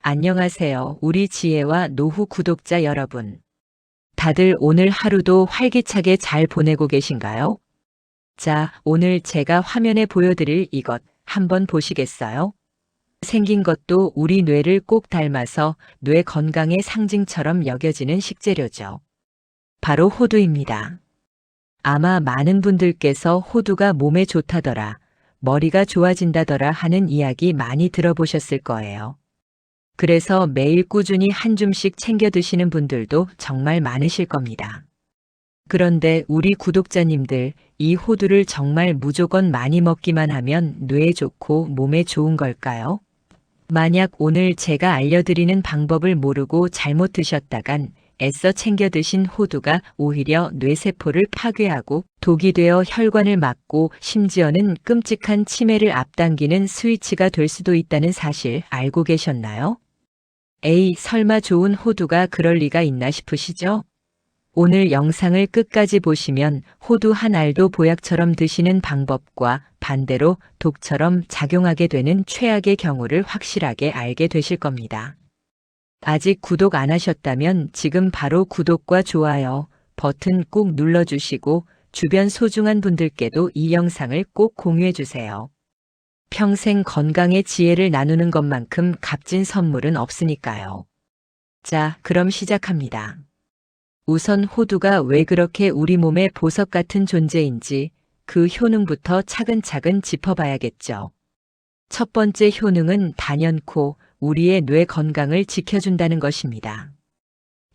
안녕하세요. 우리 지혜와 노후 구독자 여러분. 다들 오늘 하루도 활기차게 잘 보내고 계신가요? 자, 오늘 제가 화면에 보여드릴 이것 한번 보시겠어요? 생긴 것도 우리 뇌를 꼭 닮아서 뇌 건강의 상징처럼 여겨지는 식재료죠. 바로 호두입니다. 아마 많은 분들께서 호두가 몸에 좋다더라, 머리가 좋아진다더라 하는 이야기 많이 들어보셨을 거예요. 그래서 매일 꾸준히 한 줌씩 챙겨 드시는 분들도 정말 많으실 겁니다. 그런데 우리 구독자님들, 이 호두를 정말 무조건 많이 먹기만 하면 뇌에 좋고 몸에 좋은 걸까요? 만약 오늘 제가 알려드리는 방법을 모르고 잘못 드셨다간 애써 챙겨 드신 호두가 오히려 뇌세포를 파괴하고 독이 되어 혈관을 막고 심지어는 끔찍한 치매를 앞당기는 스위치가 될 수도 있다는 사실 알고 계셨나요? 에이, 설마 좋은 호두가 그럴 리가 있나 싶으시죠? 오늘 영상을 끝까지 보시면 호두 한 알도 보약처럼 드시는 방법과 반대로 독처럼 작용하게 되는 최악의 경우를 확실하게 알게 되실 겁니다. 아직 구독 안 하셨다면 지금 바로 구독과 좋아요 버튼 꾹 눌러주시고 주변 소중한 분들께도 이 영상을 꼭 공유해 주세요. 평생 건강의 지혜를 나누는 것만큼 값진 선물은 없으니까요. 자, 그럼 시작합니다. 우선 호두가 왜 그렇게 우리 몸의 보석 같은 존재인지 그 효능부터 차근차근 짚어봐야겠죠. 첫 번째 효능은 단연코 우리의 뇌 건강을 지켜준다는 것입니다.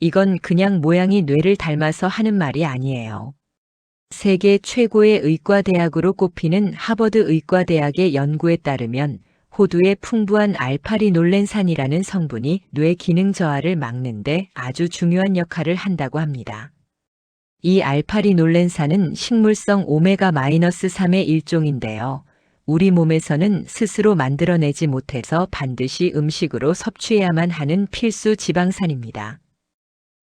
이건 그냥 모양이 뇌를 닮아서 하는 말이 아니에요. 세계 최고의 의과대학으로 꼽히는 하버드 의과대학의 연구에 따르면 호두의 풍부한 알파리놀렌산이라는 성분이 뇌 기능 저하를 막는데 아주 중요한 역할을 한다고 합니다. 이 알파리놀렌산은 식물성 오메가-3의 일종인데요. 우리 몸에서는 스스로 만들어내지 못해서 반드시 음식으로 섭취해야만 하는 필수 지방산입니다.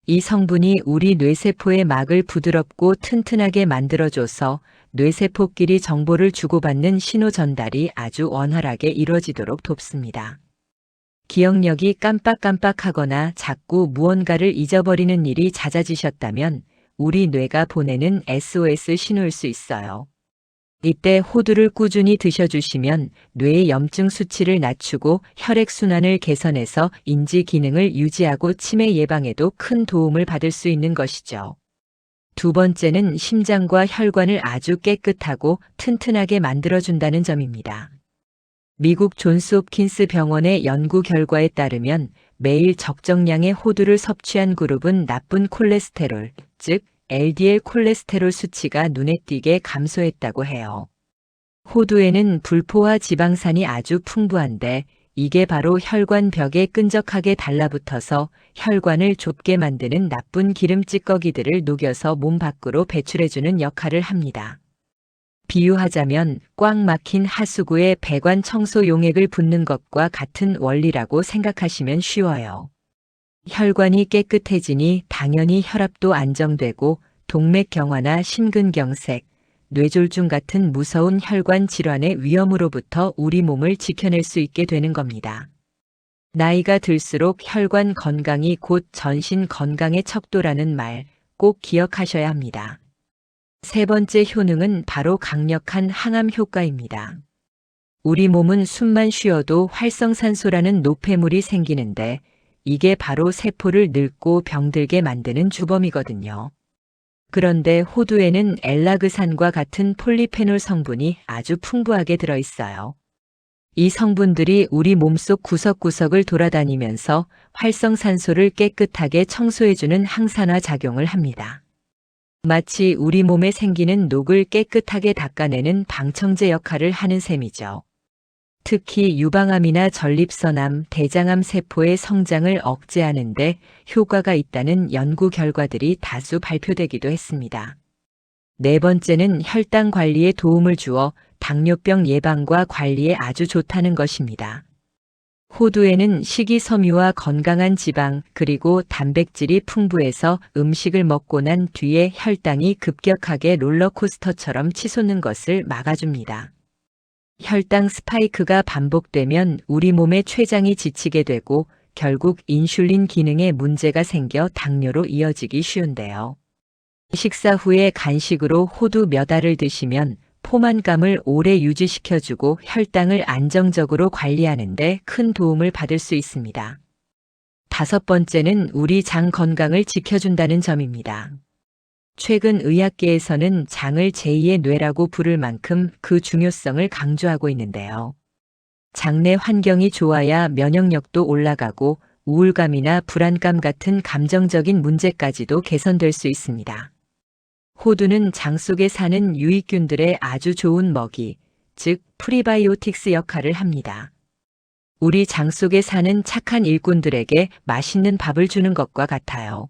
이 성분이 우리 뇌세포의 막을 부드럽고 튼튼하게 만들어줘서 뇌세포끼리 정보를 주고받는 신호 전달이 아주 원활하게 이루어지도록 돕습니다. 기억력이 깜빡깜빡하거나 자꾸 무언가를 잊어버리는 일이 잦아지셨다면 우리 뇌가 보내는 SOS 신호일 수 있어요. 이때 호두를 꾸준히 드셔주시면 뇌의 염증 수치를 낮추고 혈액순환을 개선해서 인지 기능을 유지하고 치매 예방에도 큰 도움을 받을 수 있는 것이죠. 두 번째는 심장과 혈관을 아주 깨끗하고 튼튼하게 만들어준다는 점입니다. 미국 존스 홉킨스 병원의 연구 결과에 따르면 매일 적정량의 호두를 섭취한 그룹은 나쁜 콜레스테롤, 즉 LDL 콜레스테롤 수치가 눈에 띄게 감소했다고 해요. 호두에는 불포화 지방산이 아주 풍부한데 이게 바로 혈관 벽에 끈적하게 달라붙어서 혈관을 좁게 만드는 나쁜 기름 찌꺼기들을 녹여서 몸 밖으로 배출해주는 역할을 합니다. 비유하자면 꽉 막힌 하수구에 배관 청소 용액을 붓는 것과 같은 원리라고 생각하시면 쉬워요. 혈관이 깨끗해지니 당연히 혈압도 안정되고 동맥경화나 심근경색, 뇌졸중 같은 무서운 혈관 질환의 위험으로부터 우리 몸을 지켜낼 수 있게 되는 겁니다. 나이가 들수록 혈관 건강이 곧 전신 건강의 척도라는 말 꼭 기억하셔야 합니다. 세 번째 효능은 바로 강력한 항암 효과입니다. 우리 몸은 숨만 쉬어도 활성산소라는 노폐물이 생기는데 이게 바로 세포를 늙고 병들게 만드는 주범이거든요. 그런데 호두에는 엘라그산과 같은 폴리페놀 성분이 아주 풍부하게 들어있어요. 이 성분들이 우리 몸속 구석구석을 돌아다니면서 활성산소를 깨끗하게 청소해주는 항산화 작용을 합니다. 마치 우리 몸에 생기는 녹을 깨끗하게 닦아내는 방청제 역할을 하는 셈이죠. 특히 유방암이나 전립선암, 대장암 세포의 성장을 억제하는 데 효과가 있다는 연구 결과들이 다수 발표되기도 했습니다. 네 번째는 혈당 관리에 도움을 주어 당뇨병 예방과 관리에 아주 좋다는 것입니다. 호두에는 식이섬유와 건강한 지방 그리고 단백질이 풍부해서 음식을 먹고 난 뒤에 혈당이 급격하게 롤러코스터처럼 치솟는 것을 막아줍니다. 혈당 스파이크가 반복되면 우리 몸의 췌장이 지치게 되고 결국 인슐린 기능에 문제가 생겨 당뇨로 이어지기 쉬운데요. 식사 후에 간식으로 호두 몇 알을 드시면 포만감을 오래 유지시켜주고 혈당을 안정적으로 관리하는 데 큰 도움을 받을 수 있습니다. 다섯 번째는 우리 장 건강을 지켜준다는 점입니다. 최근 의학계에서는 장을 제2의 뇌라고 부를 만큼 그 중요성을 강조하고 있는데요. 장내 환경이 좋아야 면역력도 올라가고 우울감이나 불안감 같은 감정적인 문제까지도 개선될 수 있습니다. 호두는 장 속에 사는 유익균들의 아주 좋은 먹이, 즉 프리바이오틱스 역할을 합니다. 우리 장 속에 사는 착한 일꾼들에게 맛있는 밥을 주는 것과 같아요.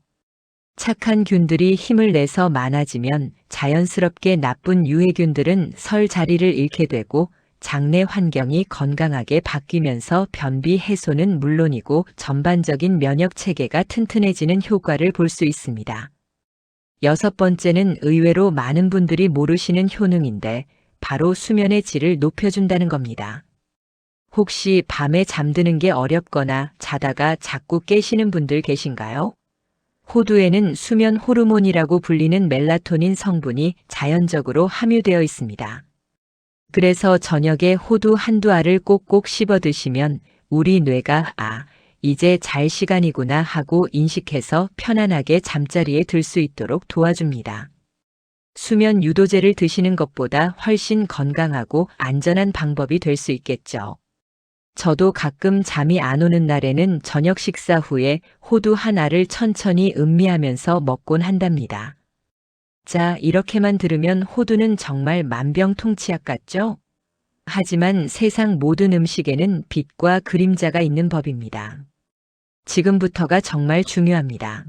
착한 균들이 힘을 내서 많아지면 자연스럽게 나쁜 유해균들은 설 자리를 잃게 되고 장내 환경이 건강하게 바뀌면서 변비 해소는 물론이고 전반적인 면역 체계가 튼튼해지는 효과를 볼 수 있습니다. 여섯 번째는 의외로 많은 분들이 모르시는 효능인데 바로 수면의 질을 높여준다는 겁니다. 혹시 밤에 잠드는 게 어렵거나 자다가 자꾸 깨시는 분들 계신가요? 호두에는 수면 호르몬이라고 불리는 멜라토닌 성분이 자연적으로 함유되어 있습니다. 그래서 저녁에 호두 한두 알을 꼭꼭 씹어 드시면 우리 뇌가 이제 잘 시간이구나 하고 인식해서 편안하게 잠자리에 들 수 있도록 도와줍니다. 수면 유도제를 드시는 것보다 훨씬 건강하고 안전한 방법이 될 수 있겠죠. 저도 가끔 잠이 안 오는 날에는 저녁 식사 후에 호두 한 알을 천천히 음미하면서 먹곤 한답니다. 자, 이렇게만 들으면 호두는 정말 만병통치약 같죠? 하지만 세상 모든 음식에는 빛과 그림자가 있는 법입니다. 지금부터가 정말 중요합니다.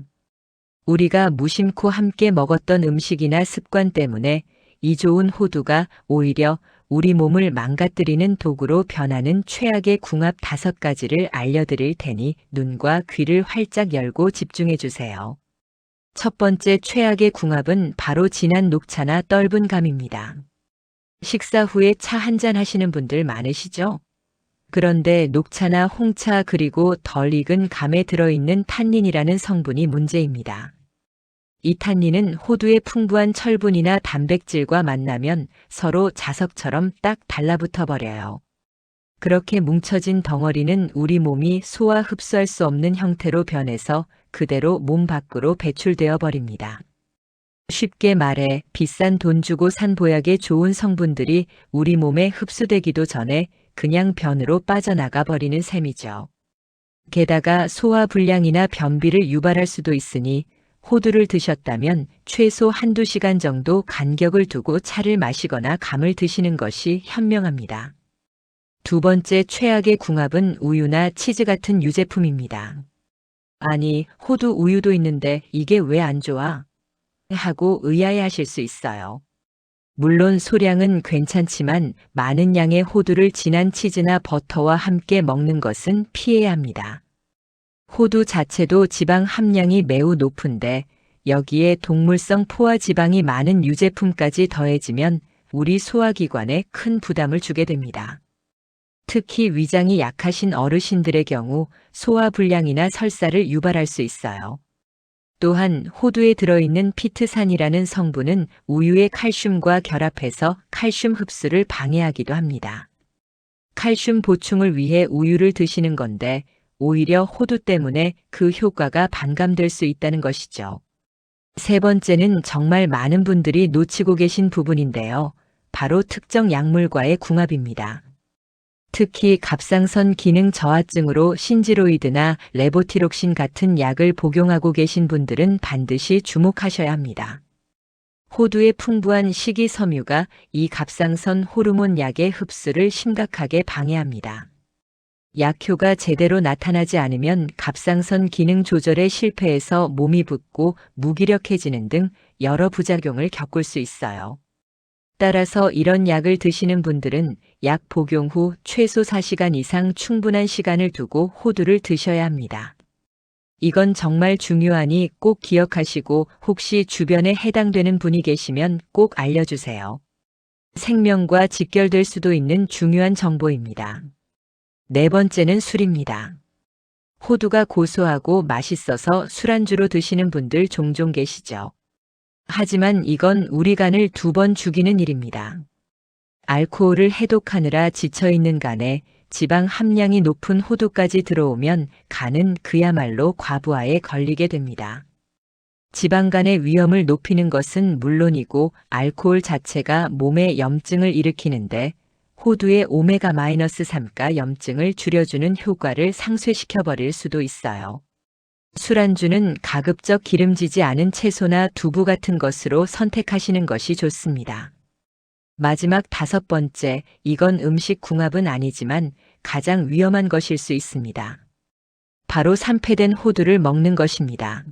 우리가 무심코 함께 먹었던 음식이나 습관 때문에 이 좋은 호두가 오히려 우리 몸을 망가뜨리는 도구로 변하는 최악의 궁합 5가지를 알려드릴 테니 눈과 귀를 활짝 열고 집중해 주세요. 첫 번째 최악의 궁합은 바로 진한 녹차나 떫은 감입니다. 식사 후에 차 한잔 하시는 분들 많으시죠? 그런데 녹차나 홍차 그리고 덜 익은 감에 들어있는 탄닌이라는 성분이 문제입니다. 이 탄닌은 호두의 풍부한 철분이나 단백질과 만나면 서로 자석처럼 딱 달라붙어 버려요. 그렇게 뭉쳐진 덩어리는 우리 몸이 소화 흡수할 수 없는 형태로 변해서 그대로 몸 밖으로 배출되어 버립니다. 쉽게 말해 비싼 돈 주고 산 보약의 좋은 성분들이 우리 몸에 흡수되기도 전에 그냥 변으로 빠져나가 버리는 셈이죠. 게다가 소화 불량이나 변비를 유발할 수도 있으니 호두를 드셨다면 최소 한두 시간 정도 간격을 두고 차를 마시거나 감을 드시는 것이 현명합니다. 두 번째 최악의 궁합은 우유나 치즈 같은 유제품입니다. 아니, 호두 우유도 있는데 이게 왜 안 좋아? 하고 의아해하실 수 있어요. 물론 소량은 괜찮지만 많은 양의 호두를 진한 치즈나 버터와 함께 먹는 것은 피해야 합니다. 호두 자체도 지방 함량이 매우 높은데 여기에 동물성 포화 지방이 많은 유제품까지 더해지면 우리 소화기관에 큰 부담을 주게 됩니다. 특히 위장이 약하신 어르신들의 경우 소화불량이나 설사를 유발할 수 있어요. 또한 호두에 들어있는 피트산이라는 성분은 우유의 칼슘과 결합해서 칼슘 흡수를 방해하기도 합니다. 칼슘 보충을 위해 우유를 드시는 건데 오히려 호두 때문에 그 효과가 반감될 수 있다는 것이죠. 세 번째는 정말 많은 분들이 놓치고 계신 부분인데요. 바로 특정 약물과의 궁합입니다. 특히 갑상선 기능 저하증으로 신지로이드나 레보티록신 같은 약을 복용하고 계신 분들은 반드시 주목하셔야 합니다. 호두의 풍부한 식이섬유가 이 갑상선 호르몬 약의 흡수를 심각하게 방해합니다. 약효가 제대로 나타나지 않으면 갑상선 기능 조절에 실패해서 몸이 붓고 무기력해지는 등 여러 부작용을 겪을 수 있어요. 따라서 이런 약을 드시는 분들은 약 복용 후 최소 4시간 이상 충분한 시간을 두고 호두를 드셔야 합니다. 이건 정말 중요하니 꼭 기억하시고 혹시 주변에 해당되는 분이 계시면 꼭 알려주세요. 생명과 직결될 수도 있는 중요한 정보입니다. 네 번째는 술입니다. 호두가 고소하고 맛있어서 술안주로 드시는 분들 종종 계시죠. 하지만 이건 우리 간을 2번 죽이는 일입니다. 알코올을 해독하느라 지쳐있는 간에 지방 함량이 높은 호두까지 들어오면 간은 그야말로 과부하에 걸리게 됩니다. 지방간의 위험을 높이는 것은 물론이고 알코올 자체가 몸에 염증을 일으키는데 호두의 오메가-3가 염증을 줄여주는 효과를 상쇄시켜버릴 수도 있어요. 술안주는 가급적 기름지지 않은 채소나 두부 같은 것으로 선택하시는 것이 좋습니다. 마지막 5번째, 이건 음식 궁합은 아니지만 가장 위험한 것일 수 있습니다. 바로 산패된 호두를 먹는 것입니다.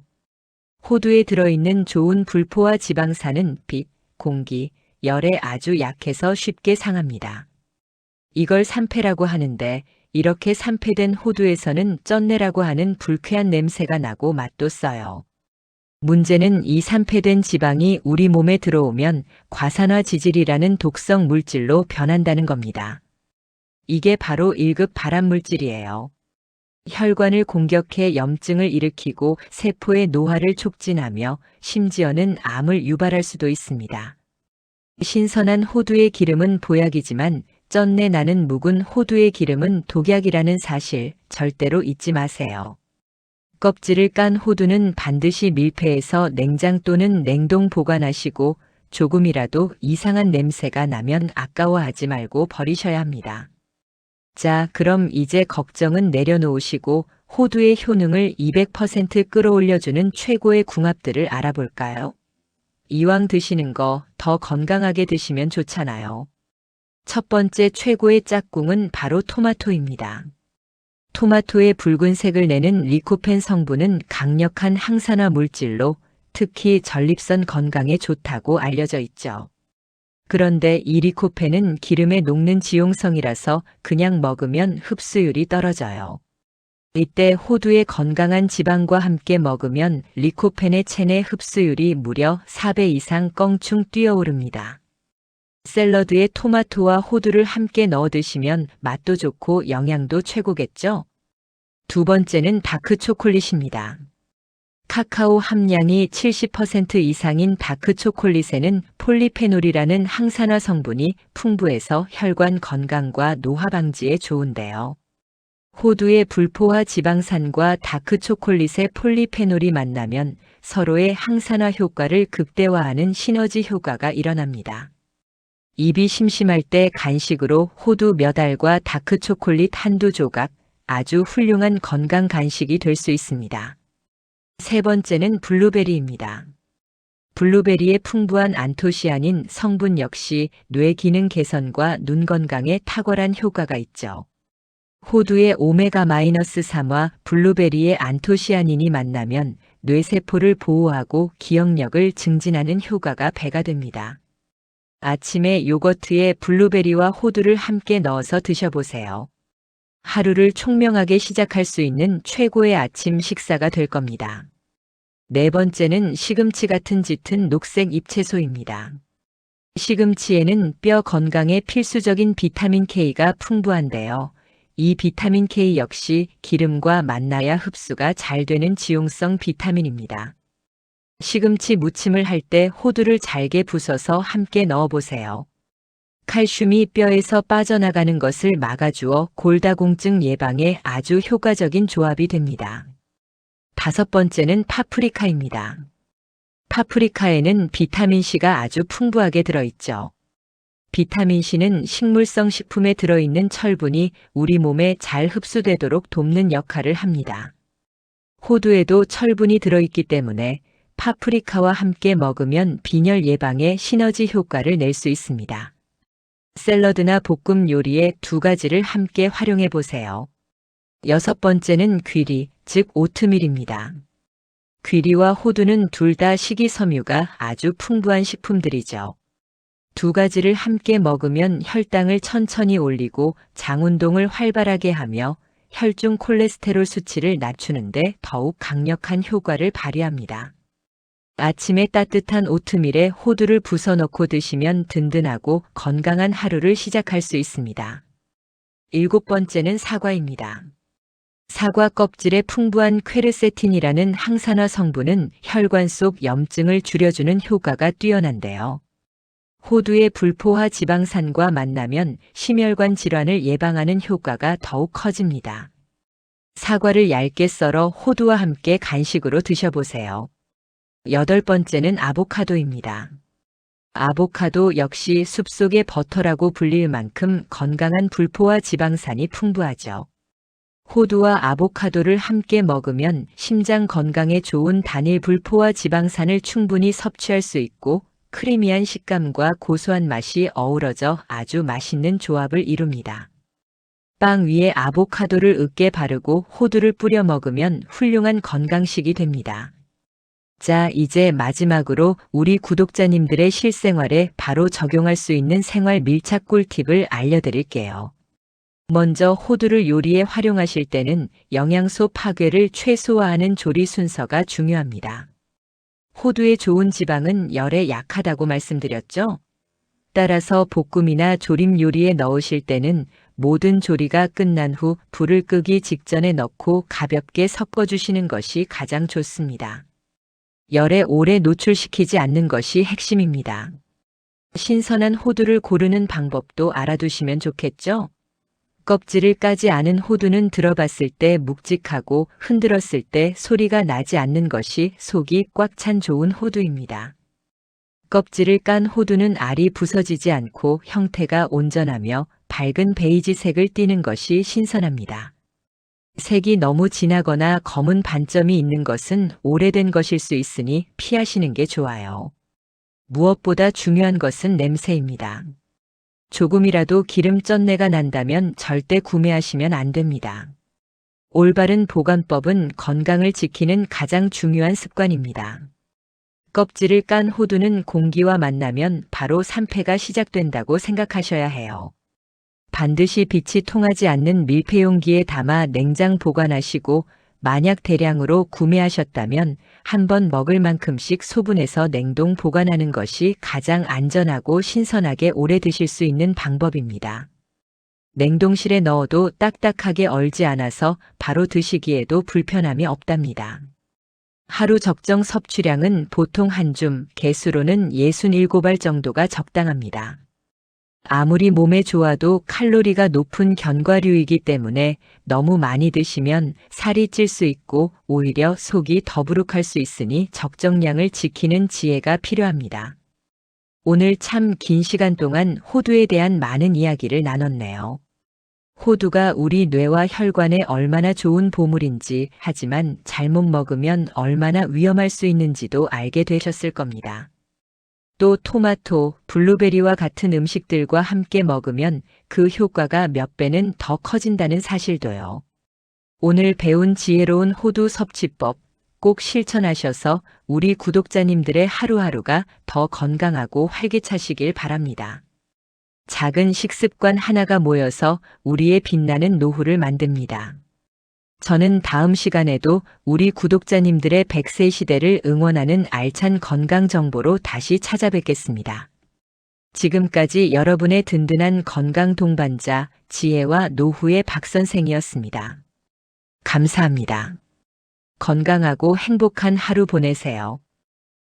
호두에 들어있는 좋은 불포화 지방산은 빛, 공기, 열에 아주 약해서 쉽게 상합니다. 이걸 산패라고 하는데 이렇게 산패된 호두에서는 쩐내라고 하는 불쾌한 냄새가 나고 맛도 써요. 문제는 이 산패된 지방이 우리 몸에 들어오면 과산화 지질이라는 독성 물질로 변한다는 겁니다. 이게 바로 1급 발암물질이에요. 혈관을 공격해 염증을 일으키고 세포의 노화를 촉진하며 심지어는 암을 유발할 수도 있습니다. 신선한 호두의 기름은 보약이지만 쩐내 나는 묵은 호두의 기름은 독약이라는 사실 절대로 잊지 마세요. 껍질을 깐 호두는 반드시 밀폐해서 냉장 또는 냉동 보관하시고 조금이라도 이상한 냄새가 나면 아까워하지 말고 버리셔야 합니다. 자, 그럼 이제 걱정은 내려놓으시고 호두의 효능을 200% 끌어올려주는 최고의 궁합들을 알아볼까요? 이왕 드시는 거 더 건강하게 드시면 좋잖아요. 첫 번째 최고의 짝꿍은 바로 토마토입니다. 토마토의 붉은색을 내는 리코펜 성분은 강력한 항산화 물질로 특히 전립선 건강에 좋다고 알려져 있죠. 그런데 이 리코펜은 기름에 녹는 지용성이라서 그냥 먹으면 흡수율이 떨어져요. 이때 호두의 건강한 지방과 함께 먹으면 리코펜의 체내 흡수율이 무려 4배 이상 껑충 뛰어오릅니다. 샐러드에 토마토와 호두를 함께 넣어 드시면 맛도 좋고 영양도 최고겠죠? 2번째는 다크 초콜릿입니다. 카카오 함량이 70% 이상인 다크 초콜릿에는 폴리페놀이라는 항산화 성분이 풍부해서 혈관 건강과 노화 방지에 좋은데요. 호두의 불포화 지방산과 다크 초콜릿의 폴리페놀이 만나면 서로의 항산화 효과를 극대화하는 시너지 효과가 일어납니다. 입이 심심할 때 간식으로 호두 몇 알과 다크 초콜릿 한두 조각, 아주 훌륭한 건강 간식이 될 수 있습니다. 3번째는 블루베리입니다. 블루베리의 풍부한 안토시아닌 성분 역시 뇌 기능 개선과 눈 건강에 탁월한 효과가 있죠. 호두의 오메가-3와 블루베리의 안토시아닌이 만나면 뇌세포를 보호하고 기억력을 증진하는 효과가 배가 됩니다. 아침에 요거트에 블루베리와 호두를 함께 넣어서 드셔보세요. 하루를 총명하게 시작할 수 있는 최고의 아침 식사가 될 겁니다. 4번째는 시금치 같은 짙은 녹색 잎채소입니다. 시금치에는 뼈 건강에 필수적인 비타민 K가 풍부한데요. 이 비타민 K 역시 기름과 만나야 흡수가 잘 되는 지용성 비타민입니다. 시금치 무침을 할 때 호두를 잘게 부숴서 함께 넣어보세요. 칼슘이 뼈에서 빠져나가는 것을 막아주어 골다공증 예방에 아주 효과적인 조합이 됩니다. 5번째는 파프리카입니다. 파프리카에는 비타민C가 아주 풍부하게 들어있죠. 비타민C는 식물성 식품에 들어있는 철분이 우리 몸에 잘 흡수되도록 돕는 역할을 합니다. 호두에도 철분이 들어있기 때문에 파프리카와 함께 먹으면 빈혈 예방에 시너지 효과를 낼 수 있습니다. 샐러드나 볶음 요리에 2가지를 함께 활용해 보세요. 6번째는 귀리, 즉 오트밀입니다. 귀리와 호두는 둘 다 식이섬유가 아주 풍부한 식품들이죠. 2가지를 함께 먹으면 혈당을 천천히 올리고 장 운동을 활발하게 하며 혈중 콜레스테롤 수치를 낮추는데 더욱 강력한 효과를 발휘합니다. 아침에 따뜻한 오트밀에 호두를 부숴 넣고 드시면 든든하고 건강한 하루를 시작할 수 있습니다. 7번째는 사과입니다. 사과 껍질에 풍부한 퀘르세틴이라는 항산화 성분은 혈관 속 염증을 줄여주는 효과가 뛰어난데요. 호두의 불포화 지방산과 만나면 심혈관 질환을 예방하는 효과가 더욱 커집니다. 사과를 얇게 썰어 호두와 함께 간식으로 드셔보세요. 8번째는 아보카도입니다. 아보카도 역시 숲속의 버터라고 불릴 만큼 건강한 불포화 지방산이 풍부하죠. 호두와 아보카도를 함께 먹으면 심장 건강에 좋은 단일 불포화 지방산을 충분히 섭취할 수 있고 크리미한 식감과 고소한 맛이 어우러져 아주 맛있는 조합을 이룹니다. 빵 위에 아보카도를 으깨 바르고 호두를 뿌려 먹으면 훌륭한 건강식이 됩니다. 자, 이제 마지막으로 우리 구독자님들의 실생활에 바로 적용할 수 있는 생활 밀착 꿀팁을 알려드릴게요. 먼저 호두를 요리에 활용하실 때는 영양소 파괴를 최소화하는 조리 순서가 중요합니다. 호두의 좋은 지방은 열에 약하다고 말씀드렸죠? 따라서 볶음이나 조림 요리에 넣으실 때는 모든 조리가 끝난 후 불을 끄기 직전에 넣고 가볍게 섞어주시는 것이 가장 좋습니다. 열에 오래 노출시키지 않는 것이 핵심입니다. 신선한 호두를 고르는 방법도 알아두시면 좋겠죠? 껍질을 까지 않은 호두는 들어봤을 때 묵직하고 흔들었을 때 소리가 나지 않는 것이 속이 꽉 찬 좋은 호두입니다. 껍질을 깐 호두는 알이 부서지지 않고 형태가 온전하며 밝은 베이지색을 띠는 것이 신선합니다. 색이 너무 진하거나 검은 반점이 있는 것은 오래된 것일 수 있으니 피하시는 게 좋아요. 무엇보다 중요한 것은 냄새입니다. 조금이라도 기름 쩐내가 난다면 절대 구매하시면 안 됩니다. 올바른 보관법은 건강을 지키는 가장 중요한 습관입니다. 껍질을 깐 호두는 공기와 만나면 바로 산패가 시작된다고 생각하셔야 해요. 반드시 빛이 통하지 않는 밀폐용기에 담아 냉장 보관하시고 만약 대량으로 구매하셨다면 한번 먹을 만큼씩 소분해서 냉동 보관하는 것이 가장 안전하고 신선하게 오래 드실 수 있는 방법입니다. 냉동실에 넣어도 딱딱하게 얼지 않아서 바로 드시기에도 불편함이 없답니다. 하루 적정 섭취량은 보통 한 줌, 개수로는 67알 정도가 적당합니다. 아무리 몸에 좋아도 칼로리가 높은 견과류이기 때문에 너무 많이 드시면 살이 찔 수 있고 오히려 속이 더부룩할 수 있으니 적정량을 지키는 지혜가 필요합니다. 오늘 참 긴 시간 동안 호두에 대한 많은 이야기를 나눴네요. 호두가 우리 뇌와 혈관에 얼마나 좋은 보물인지, 하지만 잘못 먹으면 얼마나 위험할 수 있는지도 알게 되셨을 겁니다. 또 토마토, 블루베리와 같은 음식들과 함께 먹으면 그 효과가 몇 배는 더 커진다는 사실도요. 오늘 배운 지혜로운 호두 섭취법 꼭 실천하셔서 우리 구독자님들의 하루하루가 더 건강하고 활기차시길 바랍니다. 작은 식습관 하나가 모여서 우리의 빛나는 노후를 만듭니다. 저는 다음 시간에도 우리 구독자님들의 100세 시대를 응원하는 알찬 건강 정보로 다시 찾아뵙겠습니다. 지금까지 여러분의 든든한 건강 동반자 지혜와 노후의 박선생이었습니다. 감사합니다. 건강하고 행복한 하루 보내세요.